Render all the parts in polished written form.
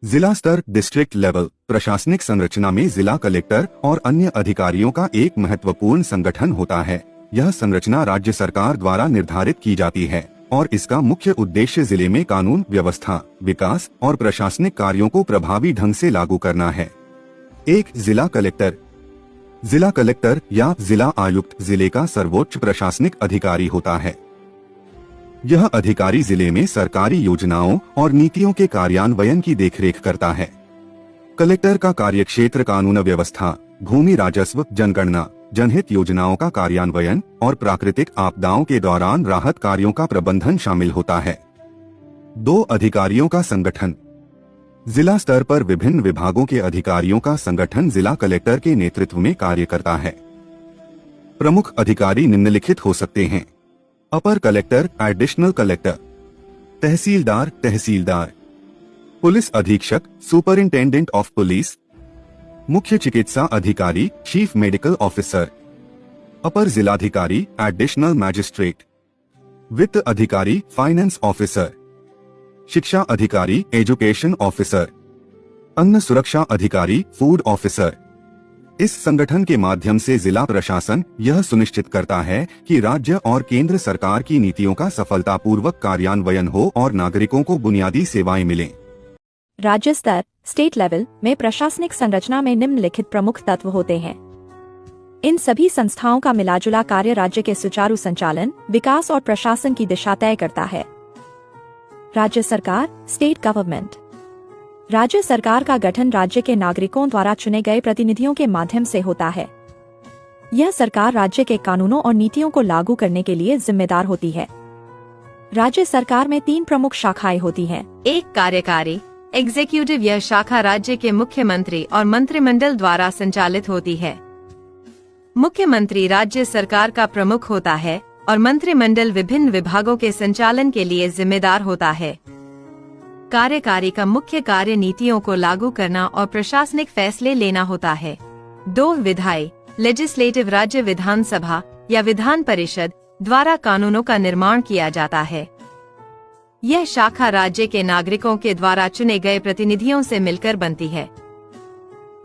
जिला स्तर district level प्रशासनिक संरचना में जिला कलेक्टर और अन्य अधिकारियों का एक महत्वपूर्ण संगठन होता है। यह संरचना राज्य सरकार द्वारा निर्धारित की जाती है और इसका मुख्य उद्देश्य जिले में कानून व्यवस्था, विकास और प्रशासनिक कार्यों को प्रभावी ढंग से लागू करना है। एक जिला कलेक्टर। जिला कलेक्टर या जिला आयुक्त जिले का सर्वोच्च प्रशासनिक अधिकारी होता है। यह अधिकारी जिले में सरकारी योजनाओं और नीतियों के कार्यान्वयन की देखरेख करता है। कलेक्टर का कार्यक्षेत्र कानून व्यवस्था, भूमि राजस्व, जनगणना, जनहित योजनाओं का कार्यान्वयन और प्राकृतिक आपदाओं के दौरान राहत कार्यों का प्रबंधन शामिल होता है। 2 अधिकारियों का संगठन। जिला स्तर पर विभिन्न विभागों के अधिकारियों का संगठन जिला कलेक्टर के नेतृत्व में कार्य करता है। प्रमुख अधिकारी निम्नलिखित हो सकते हैं: अपर कलेक्टर, एडिशनल कलेक्टर, तहसीलदार, तहसीलदार, पुलिस अधीक्षक, सुपरिंटेंडेंट ऑफ पुलिस, मुख्य चिकित्सा अधिकारी, चीफ मेडिकल ऑफिसर, अपर जिलाधिकारी, एडिशनल मैजिस्ट्रेट, वित्त अधिकारी, फाइनेंस ऑफिसर, शिक्षा अधिकारी, एजुकेशन ऑफिसर, अन्न सुरक्षा अधिकारी, फूड ऑफिसर। इस संगठन के माध्यम से जिला प्रशासन यह सुनिश्चित करता है कि राज्य और केंद्र सरकार की नीतियों का सफलतापूर्वक कार्यान्वयन हो और नागरिकों को बुनियादी सेवाएं मिलें। राज्य स्तर स्टेट लेवल में प्रशासनिक संरचना में निम्नलिखित प्रमुख तत्व होते हैं। इन सभी संस्थाओं का मिलाजुला कार्य राज्य के सुचारू संचालन, विकास और प्रशासन की दिशा तय करता है। राज्य सरकार, स्टेट गवर्नमेंट। राज्य सरकार का गठन राज्य के नागरिकों द्वारा चुने गए प्रतिनिधियों के माध्यम से होता है। यह सरकार राज्य के कानूनों और नीतियों को लागू करने के लिए जिम्मेदार होती है। राज्य सरकार में 3 प्रमुख शाखाएं होती हैं। एक कार्यकारी एग्जीक्यूटिव। यह शाखा राज्य के मुख्यमंत्री और मंत्रिमंडल द्वारा संचालित होती है। मुख्यमंत्री राज्य सरकार का प्रमुख होता है और मंत्रिमंडल विभिन्न विभागों के संचालन के लिए जिम्मेदार होता है। कार्यकारी का मुख्य कार्य नीतियों को लागू करना और प्रशासनिक फैसले लेना होता है। 2 विधायी लेजिस्लेटिव। राज्य विधानसभा या विधान परिषद द्वारा कानूनों का निर्माण किया जाता है। यह शाखा राज्य के नागरिकों के द्वारा चुने गए प्रतिनिधियों से मिलकर बनती है।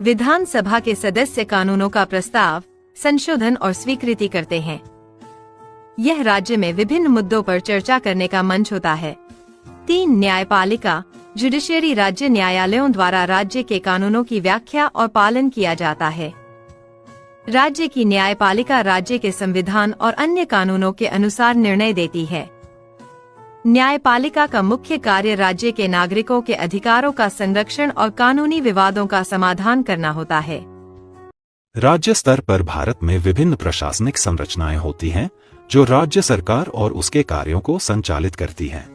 विधानसभा के सदस्य कानूनों का प्रस्ताव, संशोधन और स्वीकृति करते हैं। यह राज्य में विभिन्न मुद्दों पर चर्चा करने का मंच होता है। 3 न्यायपालिका जुडिशियरी। राज्य न्यायालयों द्वारा राज्य के कानूनों की व्याख्या और पालन किया जाता है। राज्य की न्यायपालिका राज्य के संविधान और अन्य कानूनों के अनुसार निर्णय देती है। न्यायपालिका का मुख्य कार्य राज्य के नागरिकों के अधिकारों का संरक्षण और कानूनी विवादों का समाधान करना होता है। राज्य स्तर पर भारत में विभिन्न प्रशासनिक संरचनाएं होती हैं जो राज्य सरकार और उसके कार्यों को संचालित करती हैं।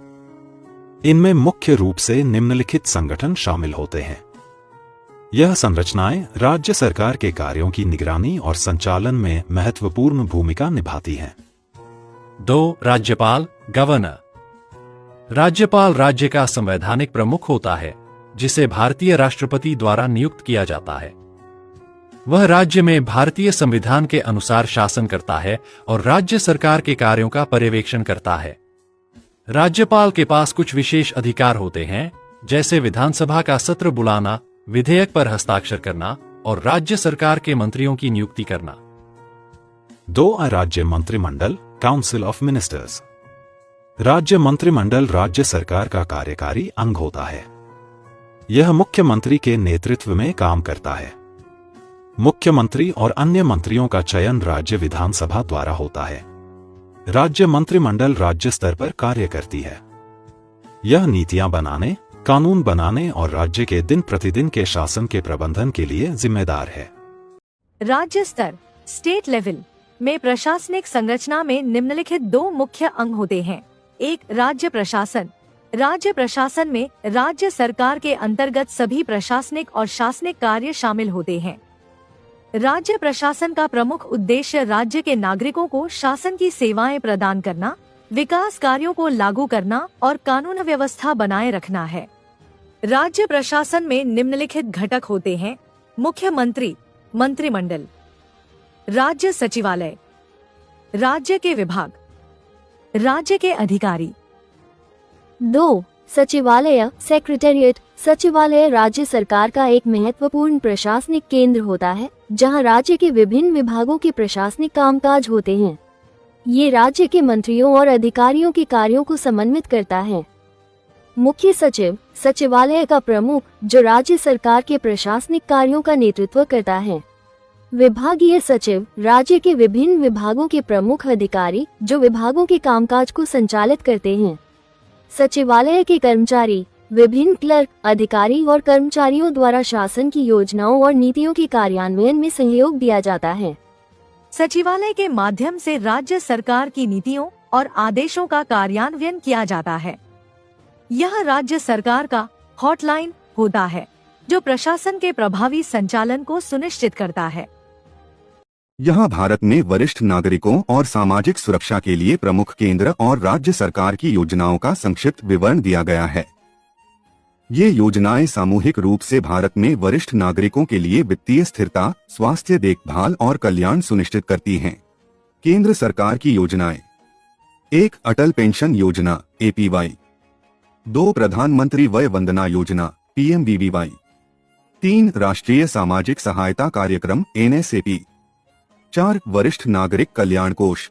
इनमें मुख्य रूप से निम्नलिखित संगठन शामिल होते हैं। यह संरचनाएं राज्य सरकार के कार्यों की निगरानी और संचालन में महत्वपूर्ण भूमिका निभाती हैं। 2 राज्यपाल, गवर्नर। राज्यपाल राज्य का संवैधानिक प्रमुख होता है, जिसे भारतीय राष्ट्रपति द्वारा नियुक्त किया जाता है। वह राज्य में भारतीय संविधान के अनुसार शासन करता है और राज्य सरकार के कार्यों का पर्यवेक्षण करता है। राज्यपाल के पास कुछ विशेष अधिकार होते हैं, जैसे विधानसभा का सत्र बुलाना, विधेयक पर हस्ताक्षर करना और राज्य सरकार के मंत्रियों की नियुक्ति करना। 2 राज्य मंत्रिमंडल, काउंसिल ऑफ मिनिस्टर्स। राज्य मंत्रिमंडल राज्य सरकार का कार्यकारी अंग होता है। यह मुख्यमंत्री के नेतृत्व में काम करता है। मुख्यमंत्री और अन्य मंत्रियों का चयन राज्य विधानसभा द्वारा होता है। राज्य मंत्रिमंडल राज्य स्तर पर कार्य करती है। यह नीतियां बनाने, कानून बनाने और राज्य के दिन प्रतिदिन के शासन के प्रबंधन के लिए जिम्मेदार है। राज्य स्तर स्टेट लेवल में प्रशासनिक संरचना में निम्नलिखित 2 मुख्य अंग होते हैं। एक राज्य प्रशासन। राज्य प्रशासन में राज्य सरकार के अंतर्गत सभी प्रशासनिक और शासनिक कार्य शामिल होते हैं। राज्य प्रशासन का प्रमुख उद्देश्य राज्य के नागरिकों को शासन की सेवाएं प्रदान करना, विकास कार्यों को लागू करना और कानून व्यवस्था बनाए रखना है। राज्य प्रशासन में निम्नलिखित घटक होते हैं: मुख्यमंत्री, मंत्रिमंडल, राज्य सचिवालय, राज्य के विभाग, राज्य के अधिकारी। 2 सचिवालय, सेक्रेटेरिएट, सचिवालय राज्य सरकार का एक महत्वपूर्ण प्रशासनिक केंद्र होता है, जहां राज्य के विभिन्न विभागों के प्रशासनिक कामकाज होते हैं। ये राज्य के मंत्रियों और अधिकारियों के कार्यों को समन्वित करता है। मुख्य सचिव सचिवालय का प्रमुख, जो राज्य सरकार के प्रशासनिक कार्यों का नेतृत्व करता है। विभागीय सचिव राज्य के विभिन्न विभागों के प्रमुख अधिकारी, जो विभागों के कामकाज को संचालित करते हैं। सचिवालय के कर्मचारी विभिन्न क्लर्क, अधिकारी और कर्मचारियों द्वारा शासन की योजनाओं और नीतियों के कार्यान्वयन में सहयोग दिया जाता है। सचिवालय के माध्यम से राज्य सरकार की नीतियों और आदेशों का कार्यान्वयन किया जाता है। यह राज्य सरकार का हॉटलाइन होता है, जो प्रशासन के प्रभावी संचालन को सुनिश्चित करता है। यहाँ भारत में वरिष्ठ नागरिकों और सामाजिक सुरक्षा के लिए प्रमुख केंद्र और राज्य सरकार की योजनाओं का संक्षिप्त विवरण दिया गया है। ये योजनाएं सामूहिक रूप से भारत में वरिष्ठ नागरिकों के लिए वित्तीय स्थिरता, स्वास्थ्य देखभाल और कल्याण सुनिश्चित करती हैं। केंद्र सरकार की योजनाएं: 1. अटल पेंशन योजना APY, 2. प्रधानमंत्री वय वंदना योजना PMVVY, 3. राष्ट्रीय सामाजिक सहायता कार्यक्रम NSAP, 4. वरिष्ठ नागरिक कल्याण कोष,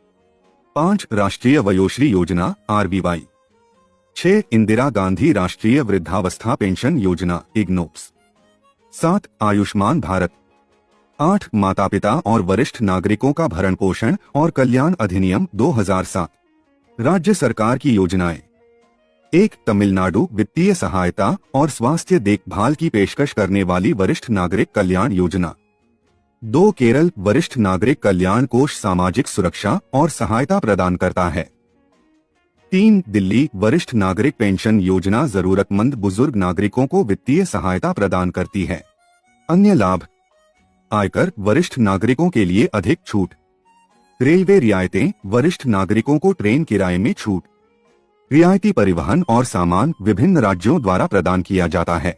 5. राष्ट्रीय वयोश्री योजना RVY, 6. इंदिरा गांधी राष्ट्रीय वृद्धावस्था पेंशन योजना IGNOPS, 7. आयुष्मान भारत, 8. माता पिता और वरिष्ठ नागरिकों का भरण पोषण और कल्याण अधिनियम 2007। राज्य सरकार की योजनाएं: 1. तमिलनाडु वित्तीय सहायता और स्वास्थ्य देखभाल की पेशकश करने वाली वरिष्ठ नागरिक कल्याण योजना, 2. केरल वरिष्ठ नागरिक कल्याण कोष सामाजिक सुरक्षा और सहायता प्रदान करता है, 3. दिल्ली वरिष्ठ नागरिक पेंशन योजना जरूरतमंद बुजुर्ग नागरिकों को वित्तीय सहायता प्रदान करती है। अन्य लाभ: आयकर वरिष्ठ नागरिकों के लिए अधिक छूट, रेलवे रियायतें वरिष्ठ नागरिकों को ट्रेन किराए में छूट, रियायती परिवहन और सामान विभिन्न राज्यों द्वारा प्रदान किया जाता है।